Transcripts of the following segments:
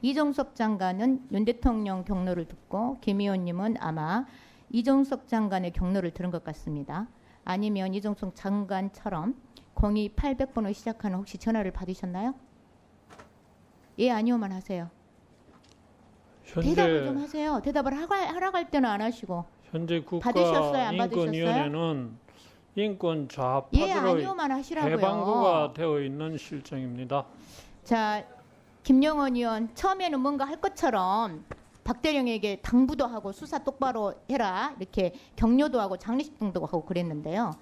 이종석 장관은 윤 대통령 경로를 듣고 김 의원님은 아마 이종석 장관의 경로를 들은 것 같습니다. 아니면 이종석 장관처럼 02800번으로 시작하는 혹시 전화를 받으셨나요? 예, 아니오만 하세요. 대답을 좀 하세요. 대답을 하라고 할 때는 안 하시고. 현재 받으셨어요? 안 국가인권위원회는 인권 예, 좌파들의 아니오만 하시라고요. 해방구가 되어 있는 실정입니다. 자, 김영원 의원 처음에는 뭔가 할 것처럼 박대령에게 당부도 하고 수사 똑바로 해라 이렇게 격려도 하고 장례식 등도 하고 그랬는데요.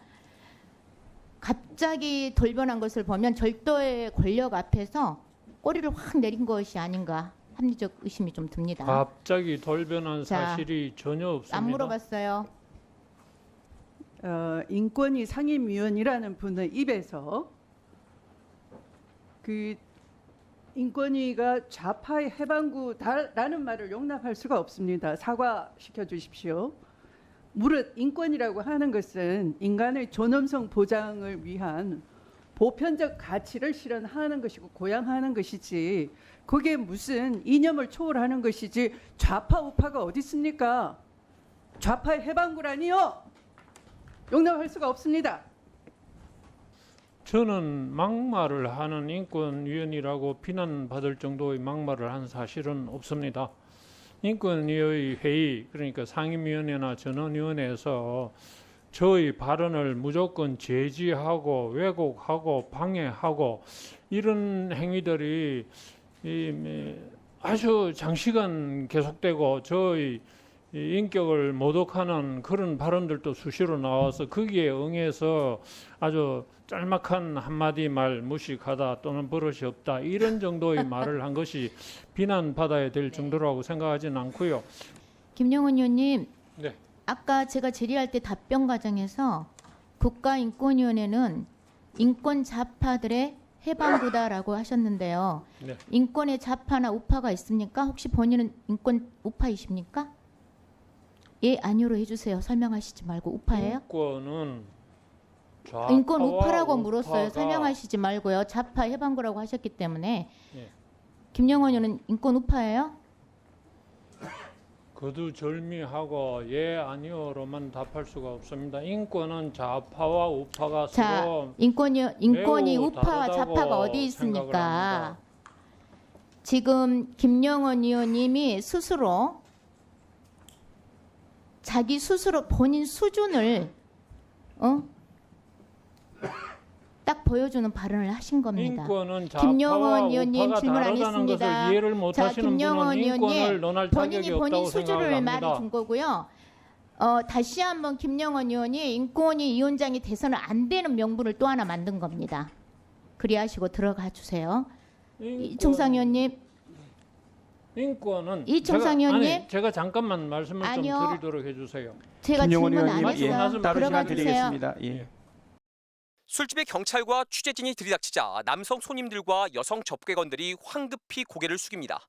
갑자기 돌변한 것을 보면 절도의 권력 앞에서 꼬리를 확 내린 것이 아닌가 합리적 의심이 좀 듭니다. 갑자기 돌변한 사실이 전혀 없습니다. 안 물어봤어요. 인권위 상임위원이라는 분의 입에서 그 인권위가 좌파의 해방구다라는 말을 용납할 수가 없습니다. 사과시켜 주십시오. 무릇 인권이라고 하는 것은 인간의 존엄성 보장을 위한 보편적 가치를 실현하는 것이고 고양하는 것이지 그게 무슨 이념을 초월하는 것이지 좌파 우파가 어디 있습니까? 좌파의 해방구라니요. 용납할 수가 없습니다. 저는 막말을 하는 인권위원이라고 비난받을 정도의 막말을 한 사실은 없습니다. 인권위의 회의, 그러니까 상임위원회나 전원위원회에서 저의 발언을 무조건 제지하고 왜곡하고 방해하고 이런 행위들이 아주 장시간 계속되고 저의 인격을 모독하는 그런 발언들도 수시로 나와서 거기에 응해서 아주 짤막한 한마디 말 무식하다 또는 버릇이 없다 이런 정도의 말을 한 것이 비난받아야 될 정도라고 생각하지는 않고요. 김영원 의원님, 네. 아까 제가 질의할 때 답변 과정에서 국가인권위원회는 인권 좌파들의 해방구다라고 하셨는데요. 네. 인권의 좌파나 우파가 있습니까? 혹시 본인은 인권 우파이십니까? 예, 아니오로 해주세요. 설명하시지 말고. 우파예요? 인권 우파라고 물었어요. 설명하시지 말고요. 좌파 해방구라고 하셨기 때문에. 예. 김영원 의원은 인권 우파예요? 거두절미하고 예 아니오로만 답할 수가 없습니다. 인권은 좌파와 우파가 자, 서로 인권이 매우 우파와 다르다고 좌파가 어디 생각을 있습니까? 합니다. 지금 김영원 의원님이 스스로 자기 스스로 본인 수준을 딱 보여주는 발언을 하신 겁니다. 인권은 김영원 좌파와 의원님 우파가 질문 안 다르다는 했습니다. 것을 이해를 자, 못하시는 김영원 분은 인권을 의원님 논할 본인이 자격이 본인 없다고 수준을 생각을 말해 합니다. 준 거고요. 다시 한번 김영원 의원이 인권위 위원장이 돼서는 안 되는 명분을 또 하나 만든 겁니다. 그리하시고 들어가 주세요. 이총상 의원님. 인권은 이총상 의원님. 제가 잠깐만 말씀을 아니요. 좀 드리도록 해주세요. 제가 김영원 질문 안 의원님, 했어요. 따로 들어가 시간 주세요. 드리겠습니다. 예. 술집에 경찰과 취재진이 들이닥치자 남성 손님들과 여성 접객원들이 황급히 고개를 숙입니다.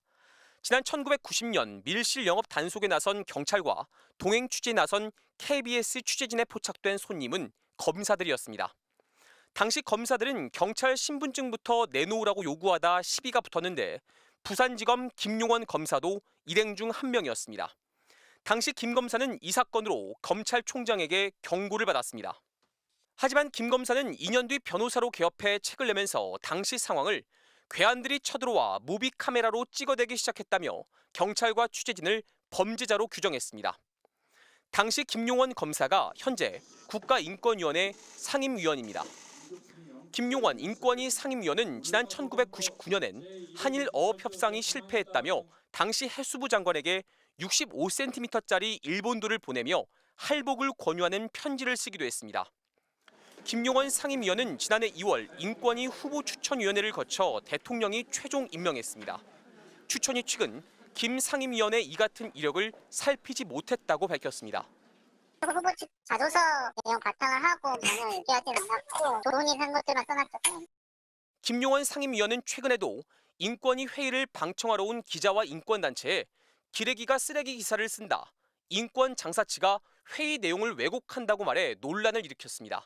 지난 1990년 밀실 영업 단속에 나선 경찰과 동행 취재에 나선 KBS 취재진에 포착된 손님은 검사들이었습니다. 당시 검사들은 경찰 신분증부터 내놓으라고 요구하다 시비가 붙었는데 부산지검 김용원 검사도 일행 중 한 명이었습니다. 당시 김 검사는 이 사건으로 검찰총장에게 경고를 받았습니다. 하지만 김 검사는 2년 뒤 변호사로 개업해 책을 내면서 당시 상황을 괴한들이 쳐들어와 무비 카메라로 찍어대기 시작했다며 경찰과 취재진을 범죄자로 규정했습니다. 당시 김용원 검사가 현재 국가인권위원회 상임위원입니다. 김용원 인권위 상임위원은 지난 1999년엔 한일 어업 협상이 실패했다며 당시 해수부 장관에게 65cm짜리 일본도를 보내며 할복을 권유하는 편지를 쓰기도 했습니다. 김용원 상임위원은 지난해 2월 인권위 후보 추천위원회를 거쳐 대통령이 최종 임명했습니다. 추천위 측은 김 상임위원의 이 같은 이력을 살피지 못했다고 밝혔습니다. 후보 측 자조서 내용 바탕을 하고 저는 얘기하지 않았고 조론이 한 것들만 써놨죠. 김용원 상임위원은 최근에도 인권위 회의를 방청하러 온 기자와 인권단체에 기레기가 쓰레기 기사를 쓴다, 인권 장사치가 회의 내용을 왜곡한다고 말해 논란을 일으켰습니다.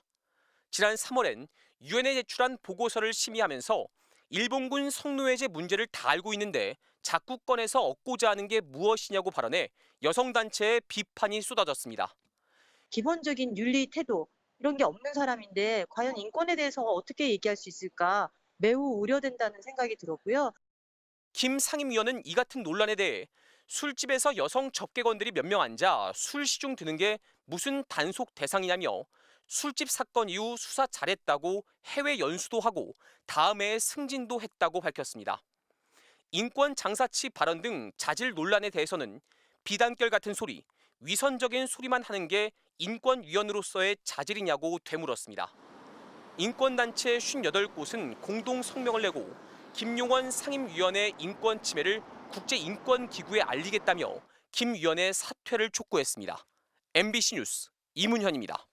지난 3월엔 유엔에 제출한 보고서를 심의하면서 일본군 성노예제 문제를 다 알고 있는데 자꾸 꺼내서 얻고자 하는 게 무엇이냐고 발언해 여성단체의 비판이 쏟아졌습니다. 기본적인 윤리 태도 이런 게 없는 사람인데 과연 인권에 대해서 어떻게 얘기할 수 있을까 매우 우려된다는 생각이 들었고요. 김 상임위원은 이 같은 논란에 대해 술집에서 여성 접객원들이 몇 명 앉아 술 시중 드는 게 무슨 단속 대상이냐며 술집 사건 이후 수사 잘했다고 해외 연수도 하고 다음해에 승진도 했다고 밝혔습니다. 인권 장사치 발언 등 자질 논란에 대해서는 비단결 같은 소리, 위선적인 소리만 하는 게 인권위원으로서의 자질이냐고 되물었습니다. 인권단체 58곳은 공동 성명을 내고 김용원 상임위원의 인권 침해를 국제인권기구에 알리겠다며 김 위원의 사퇴를 촉구했습니다. MBC 뉴스 이문현입니다.